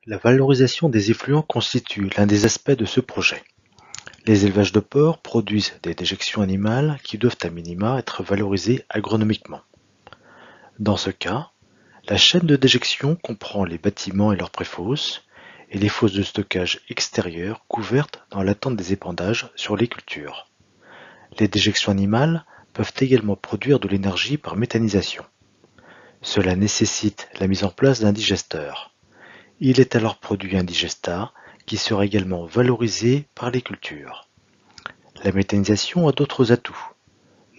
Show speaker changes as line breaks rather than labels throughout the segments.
La valorisation des effluents constitue l'un des aspects de ce projet. Les élevages de porcs produisent des déjections animales qui doivent à minima être valorisées agronomiquement. Dans ce cas, la chaîne de déjection comprend les bâtiments et leurs préfosses, et les fosses de stockage extérieures couvertes dans l'attente des épandages sur les cultures. Les déjections animales peuvent également produire de l'énergie par méthanisation. Cela nécessite la mise en place d'un digesteur. Il est alors produit un digestat qui sera également valorisé par les cultures. La méthanisation a d'autres atouts,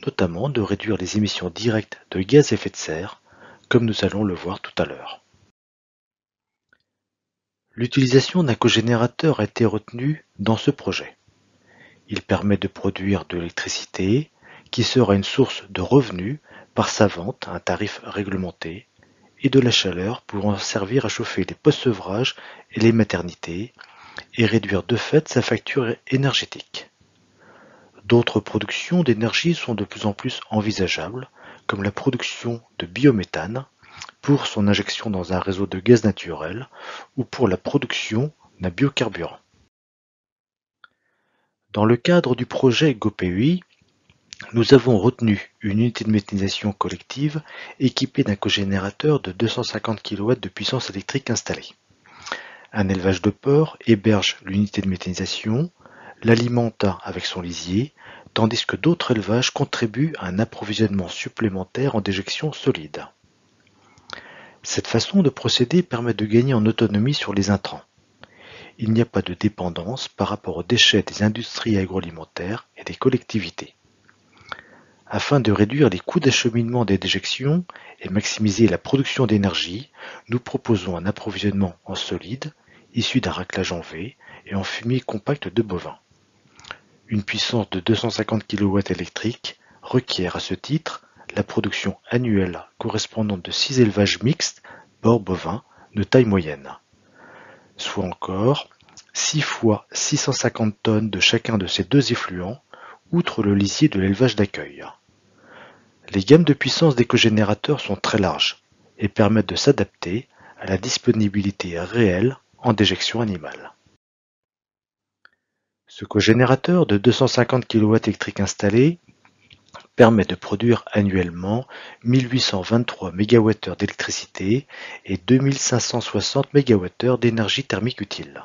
notamment de réduire les émissions directes de gaz à effet de serre, comme nous allons le voir tout à l'heure. L'utilisation d'un cogénérateur a été retenue dans ce projet. Il permet de produire de l'électricité qui sera une source de revenus par sa vente à un tarif réglementé et de la chaleur pouvant servir à chauffer les post-sevrages et les maternités et réduire de fait sa facture énergétique. D'autres productions d'énergie sont de plus en plus envisageables, comme la production de biométhane pour son injection dans un réseau de gaz naturel ou pour la production d'un biocarburant. Dans le cadre du projet GoPUI, nous avons retenu une unité de méthanisation collective équipée d'un cogénérateur de 250 kW de puissance électrique installée. Un élevage de porcs héberge l'unité de méthanisation, l'alimente avec son lisier, tandis que d'autres élevages contribuent à un approvisionnement supplémentaire en déjection solide. Cette façon de procéder permet de gagner en autonomie sur les intrants. Il n'y a pas de dépendance par rapport aux déchets des industries agroalimentaires et des collectivités. Afin de réduire les coûts d'acheminement des déjections et maximiser la production d'énergie, nous proposons un approvisionnement en solide, issu d'un raclage en V et en fumier compact de bovins. Une puissance de 250 kW électrique requiert à ce titre la production annuelle correspondante de 6 élevages mixtes porcs-bovins de taille moyenne, soit encore 6 fois 650 tonnes de chacun de ces deux effluents, outre le lisier de l'élevage d'accueil. Les gammes de puissance des cogénérateurs sont très larges et permettent de s'adapter à la disponibilité réelle en déjection animale. Ce cogénérateur de 250 kW électrique installé permet de produire annuellement 1823 MWh d'électricité et 2560 MWh d'énergie thermique utile.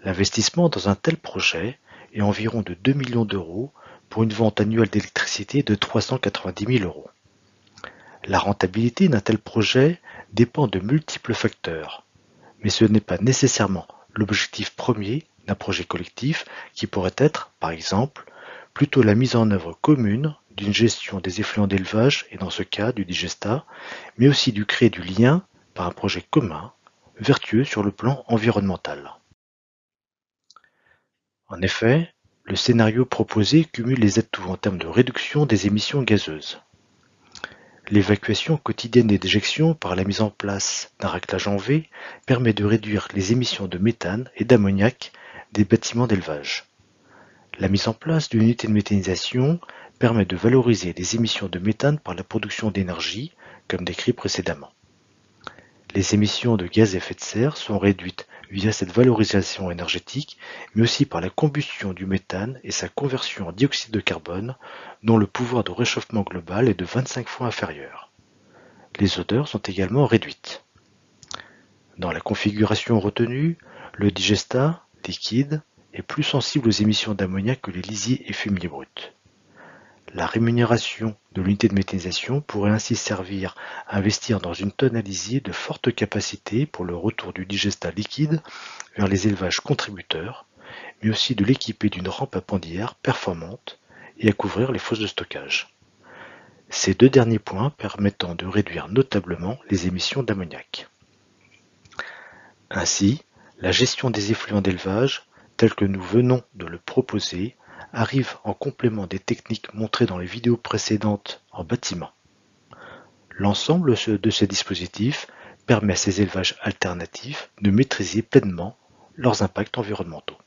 L'investissement dans un tel projet est environ de 2 millions d'euros pour une vente annuelle d'électricité de 390 000 euros. La rentabilité d'un tel projet dépend de multiples facteurs, mais ce n'est pas nécessairement l'objectif premier d'un projet collectif qui pourrait être, par exemple, plutôt la mise en œuvre commune d'une gestion des effluents d'élevage et dans ce cas du digestat, mais aussi du créer du lien par un projet commun, vertueux sur le plan environnemental. En effet, le scénario proposé cumule les atouts en termes de réduction des émissions gazeuses. L'évacuation quotidienne des déjections par la mise en place d'un raclage en V permet de réduire les émissions de méthane et d'ammoniac des bâtiments d'élevage. La mise en place d'une unité de méthanisation permet de valoriser les émissions de méthane par la production d'énergie, comme décrit précédemment. Les émissions de gaz à effet de serre sont réduites via cette valorisation énergétique, mais aussi par la combustion du méthane et sa conversion en dioxyde de carbone, dont le pouvoir de réchauffement global est de 25 fois inférieur. Les odeurs sont également réduites. Dans la configuration retenue, le digestat, liquide, est plus sensible aux émissions d'ammoniac que les lisiers et fumiers bruts. La rémunération de l'unité de méthanisation pourrait ainsi servir à investir dans une tonne à lisier de forte capacité pour le retour du digestat liquide vers les élevages contributeurs, mais aussi de l'équiper d'une rampe à pendière performante et à couvrir les fosses de stockage. Ces deux derniers points permettant de réduire notablement les émissions d'ammoniac. Ainsi, la gestion des effluents d'élevage, telle que nous venons de le proposer, arrive en complément des techniques montrées dans les vidéos précédentes en bâtiment. L'ensemble de ces dispositifs permet à ces élevages alternatifs de maîtriser pleinement leurs impacts environnementaux.